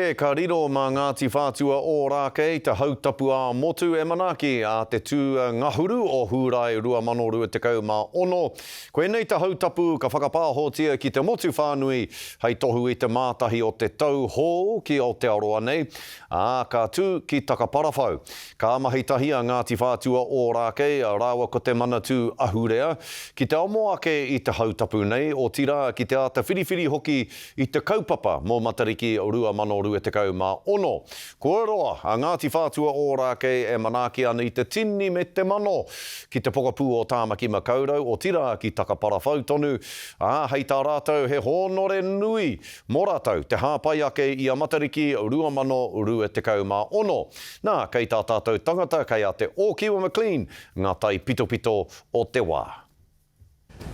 Ka riro mā Ngāti Whātua Ōrākei, te hautapu a motu e manaki a te tū ngahuru o Hūrai 2026. Koe nei te hautapu ka whakapāhotia ki te motu whānui hei tohu i te mātahi o te tau hō ki Aotearoa nei, ka tū ki takaparawhau. Ka amahitahi a Ngāti Whātua Ōrākei, rāua ko te manatū ahurea, ki te amoake i te hautapu nei, o tira ki te ata whiriwhiri hoki i te kaupapa mō Matariki 2026. Kua roa, a Ngāti Whātua Ōrākei e manaki ana i te tini me te mano ki te pokapū o Tāmaki Makaurau, o tira ki takaparawhau tonu. Hei tā rātou he honore nui mō rātou te hāpai ake i a Matariki 2026. Nā, kei tā tātou tangata, kei a te Ōkiwa McLean, ngā tai pito pito o te wā.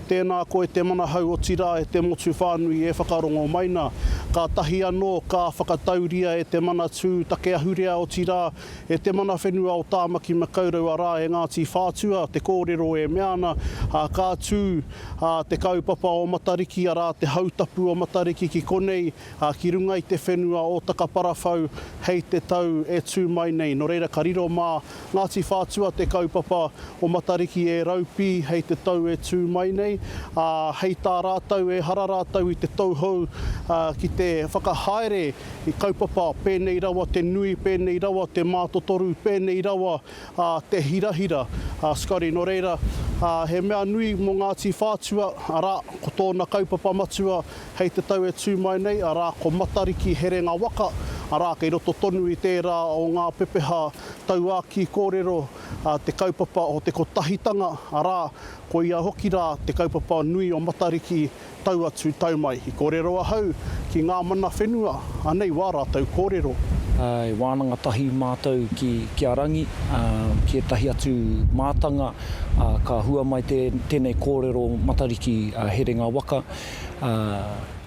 Tēnā koe te manahau o tira e te motu whānui e whakarongo maina. Ka tahi anō, ka whakatauria e te manatū take ahurea o tira e te mana whenua o Tāmaki Makaurau a rā e Ngāti Whātua, te kōrero e meana. Ka tū te kaupapa o Matariki a rā te hautapu o Matariki ki konei, ki runga i te whenua o takaparawhau hei te tau e tū mai nei. No reira ka riro mā Ngāti Whātua te kaupapa o Matariki e raupi hei te tau e tū mai nei. Hei tā rātau e hara rātau i te tauhou ki te whakahaere i kaupapa pēnei rawa te nui, pēnei rawa te mātotoru, pēnei rawa te hirahira. Skari, no reira, he mea nui mō Ngāti Whātua, arā ko tōna kaupapa matua hei te tau e tū mai nei, arā ko Matariki Herenga Waka, arā kei roto tonu i tērā o ngā pepeha tauaki kōrero, te kaupapa o te kotahitanga, arā ko ia hoki rā te kaupapa nui o Matariki tau atu tau mai. I kōrero ahau ki ngā mana whenua, anei wā rātau kōrero. Wānanga tahi mātou ki Arangi, ki tahi atu mātanga, ka hua mai tēnei kōrero Matariki Herenga Waka.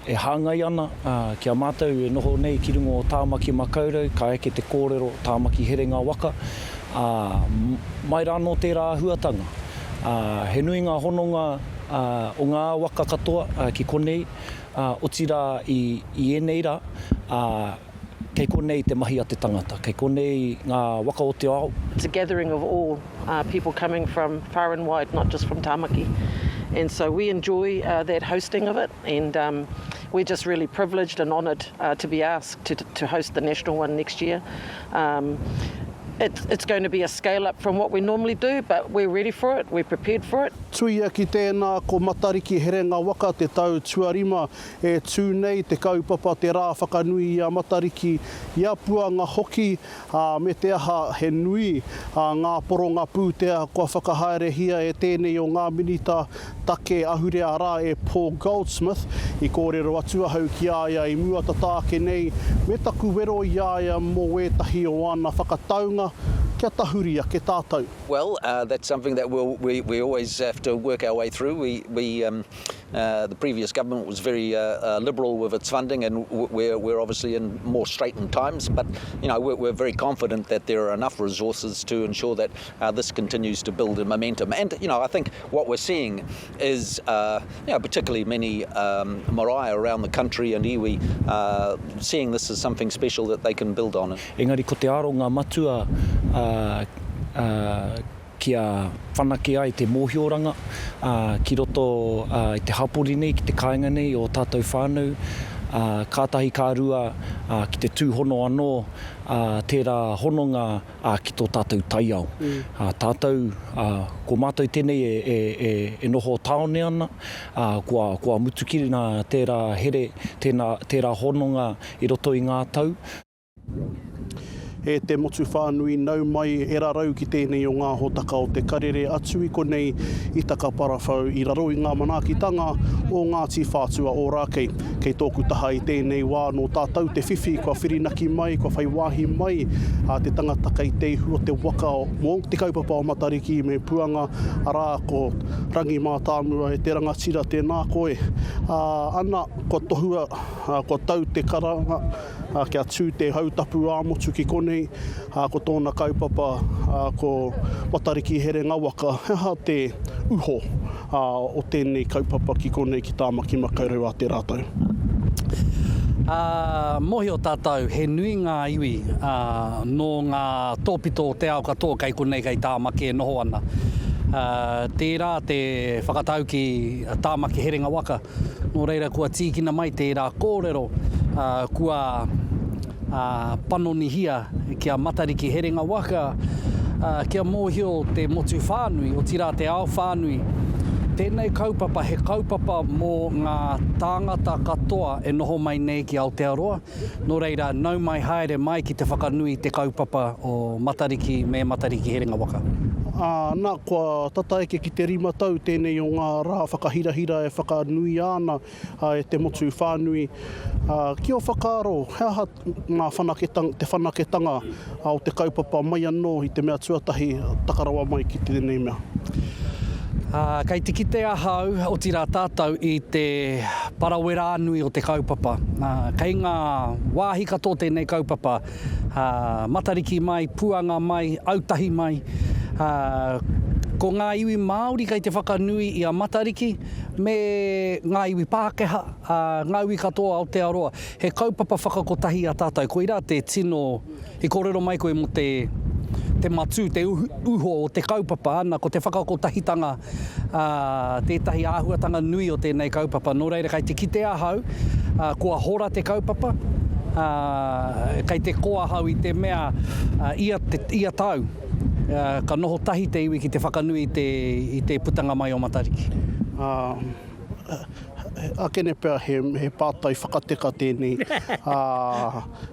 E hāngai ana ki a mātou e noho nei ki rungo o Tāmaki Makaurau, ka eke te kōrero Tāmaki Herenga Waka. Mai rā no tērā huatanga. He nui ngā hononga o ngā waka katoa ki konei, o tira i enei rā, kei konei te mahi a te tangata, kei konei ngā waka o te ao. It's a gathering of all people coming from far and wide, not just from Tāmaki. And so we enjoy that hosting of it, and we're just really privileged and honoured to be asked to host the national one next year. It's going to be a scale up from what we normally do, but we're ready for it, we're prepared for it. Tuia ki tēnā ko Matariki Herenga Waka, te tau tuarima e tū nei te kaupapa te rā whakanui i a Matariki i apuanga hoki, me te aha he nui ngā poronga pūtea kua whakahaere hia e tēnei o ngā minita take ahurea rā e Paul Goldsmith i kōrero atu ahau ki aia i mua tatāke nei me taku wero i aia mō wētahi o ana whakataunga kia tahuria ke tātou. Well, that's something that we always have to work our way through. The previous government was very liberal with its funding, and we're obviously in more straitened times, but you know, we're very confident that there are enough resources to ensure that this continues to build in momentum. And you know, I think what we're seeing is you know, particularly many marae around the country and iwi seeing this as something special that they can build on. Engari ko te aronga matua kia whanake ai te mōhioranga, ki roto i te hapori nei, ki te kāinga nei o tātou whānau, kātahi kārua ki te tūhono anō, tērā hononga ki tō tātou taiao. Tātou, ko mātou tēnei e noho taone ana, kua mutukirina tērā here, tērā hononga i roto i ngā tau. E te motu whānui nau mai e rarau ki tēnei o ngā hōtaka o te karere atu i konei i takaparawhau i raro i ngā manakitanga o Ngāti Whātua Ōrākei. Kei tōku taha i tēnei wā no tātou te whiwhi, kua whirinaki mai, kua whaiwāhi mai, te tangata kei te ihu o te waka mō te kaupapa o Matariki me puanga, arā ko rangi mā tāmua e te rangatira tēnā koe. Ana, kua tohua, kua tau te karanga, kia tū te hautapu āmotu ki konei, ko tōna kaupapa ko Matariki Herenga Waka, heha te uho o tēnei kaupapa ki konei ki Tāmaki Makaurau a te rātou. Mohi o tātou, he nui ngā iwi no ngā tōpito o te ao katoa kei konei kei Tāmaki e noho ana. Tērā te whakatau ki Tāmaki Herenga Waka. Nō reira kua tīkina mai tērā kōrero kua panonihia kia Matariki Herenga Waka, kia mōhio te motu whānui, o tira te ao whānui. Tēnei kaupapa, he kaupapa mō ngā tāngata katoa e noho mai nei ki Aotearoa. Nō reira, nau mai haere mai ki te whakanui te kaupapa o Matariki me Matariki Herenga Waka. Nā, kua tataeke ki te rima tau, tēnei o ngā rā whakahirahira e whakanui ana e te motu whānui. Ki o whakaaro, hea te whanaketanga o te kaupapa mai anō i te mea tuatahi takarawa mai ki tēnei mea. Kei te kite ahau o tira tātou i te parawera anui o te kaupapa. Kei ngā wāhi katoa tēnei kaupapa, Matariki mai, Puanga mai, Autahi mai. Ko ngā iwi Māori kei te whakanui i a Matariki, me ngā iwi Pākeha, ngā iwi katoa Aotearoa. He kaupapa whakakotahi a tātou. Ko ira te tino, i kōrero mai koe mo te matu, te uho o te kaupapa ana, ko te whakakotahitanga, tētahi āhuatanga nui o tēnei kaupapa. Nō reira, kei te kite ahau, kua hora te kaupapa, kei te koa hau i te mea ia tau. Ka noho tahi te iwi ki te whakanui i te putanga mai o Matariki. Akene pia he pātai whakateka tēnei.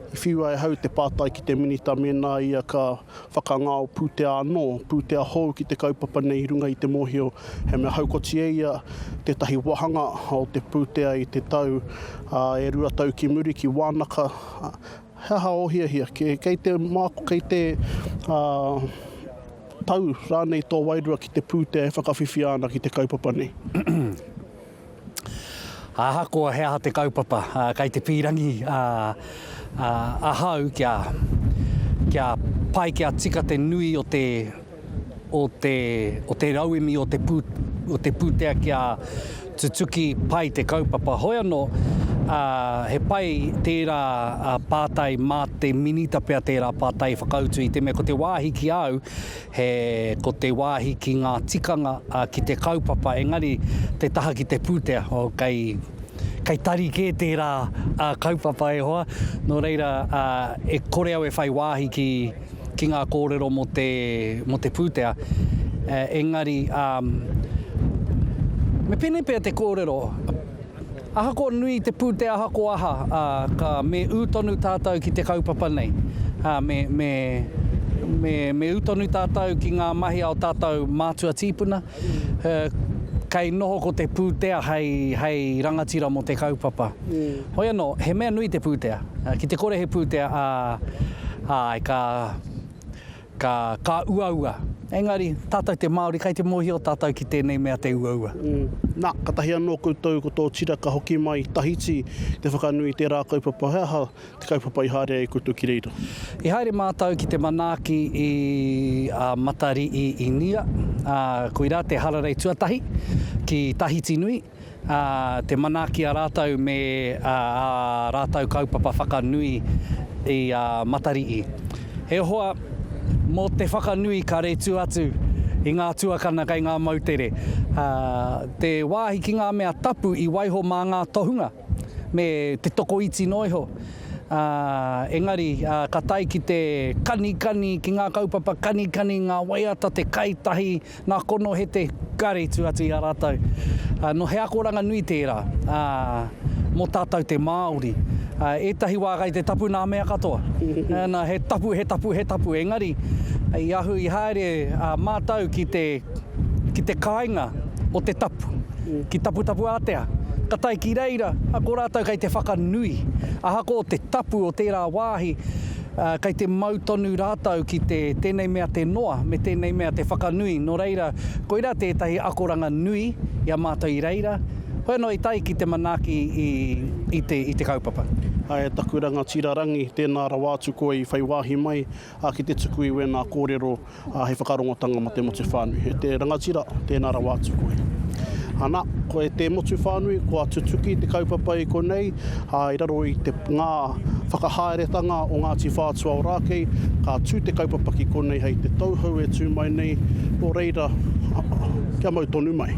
I whiua e hau te pātai ki te minita mena ia ka whakangao pūtea anō, pūtea hou ki te kaupapa nei runga i te mōhio. He mea haukoti ia tētahi wahanga o te pūtea i te tau e rua tau ki muri ki wānaka. Heha ohia, kei te māko, kei te tau rānei tō wairua ki te pūtea e whakawhiwhi ana ki te kaupapa nei. Ahakoa hea te kaupapa, kei te pīrangi ahau kia pai kia tika te nui o te rauemi o te pūtea kia tutuki pai te kaupapa. Hoi anō, he pai tērā pātai mā te minita pia tērā pātai whakautu i te mea ko te wāhi ki au, ko te wāhi ki ngā tikanga ki te kaupapa, engari te taha ki te pūtea o kei tari kē tērā kaupapa e hoa. Nō reira, e kore au e whai wāhi ki ngā kōrero mo te pūtea. Engari, me pene pia te kōrero, ahako nui te pūtea ahako aha, ka me utonu tātou ki te kaupapa nei. Me utonu tātou ki ngā mahi ao tātou mātua tīpuna. Kei noho ko te pūtea hei rangatira mo te kaupapa. Hoi anō, he mea nui te pūtea. Ki te kore he pūtea, ka uaua. Engari, tātou te Māori, kei te mōhio tātou ki tēnei mea te uaua. Nā, katahi anō koutou ko tō tira ka hoki mai Tahiti, te whakanui tērā kaupapa. Heaha te kaupapa i haere i koutou ki reira. I haere mātou ki te manaaki i Matariki i Nia. Ko ira te hararei tuatahi ki Tahiti nui. Te manaaki a rātou me rātou kaupapa whakanui i Matariki. He hoa, mō te whakanui ka reitu atu i ngā tuakana kei ngā mautere. Te wāhi ki ngā mea tapu i waiho mā ngā tohunga, me te toko iti noiho. Engari, ka tai ki te kani ki ngā kaupapa kani ngā waiata te kaitahi, ngā kono he te kareitu atu i a rātou. No he akoranga nui tērā, mō tātou te Māori. Etahi wā kai te tapu nā mea katoa. He tapu. Engari, i ahu i haere mātau ki te kāinga o te tapu. Ki tapu Atea. Ka tai ki reira, ko rātou kei te whakanui. Ahako o te tapu o tērā wāhi, kei te mautonu rātou ki tēnei mea te noa, me tēnei mea te whakanui. No reira, ko ira tētahi akoranga nui i a mātou i reira. Hoi no i tai ki te manaaki i te kaupapa. E takuranga tirarangi, tēnā ra wātu koe i whai wāhi mai, ki te tuku i wena kōrero he whakarongotanga mo te motu whānui. He te rangatira, tēnā ra wātu koe. Ana, ko e te motu whānui, ko a tutuki te kaupapa i konei, I raro i te ngā whakahaeretanga o Ngāti Whātua Ōrākei, ka tū te kaupapa ki konei hei te tauhau e tū mai nei, o reira, kia mau tonu mai.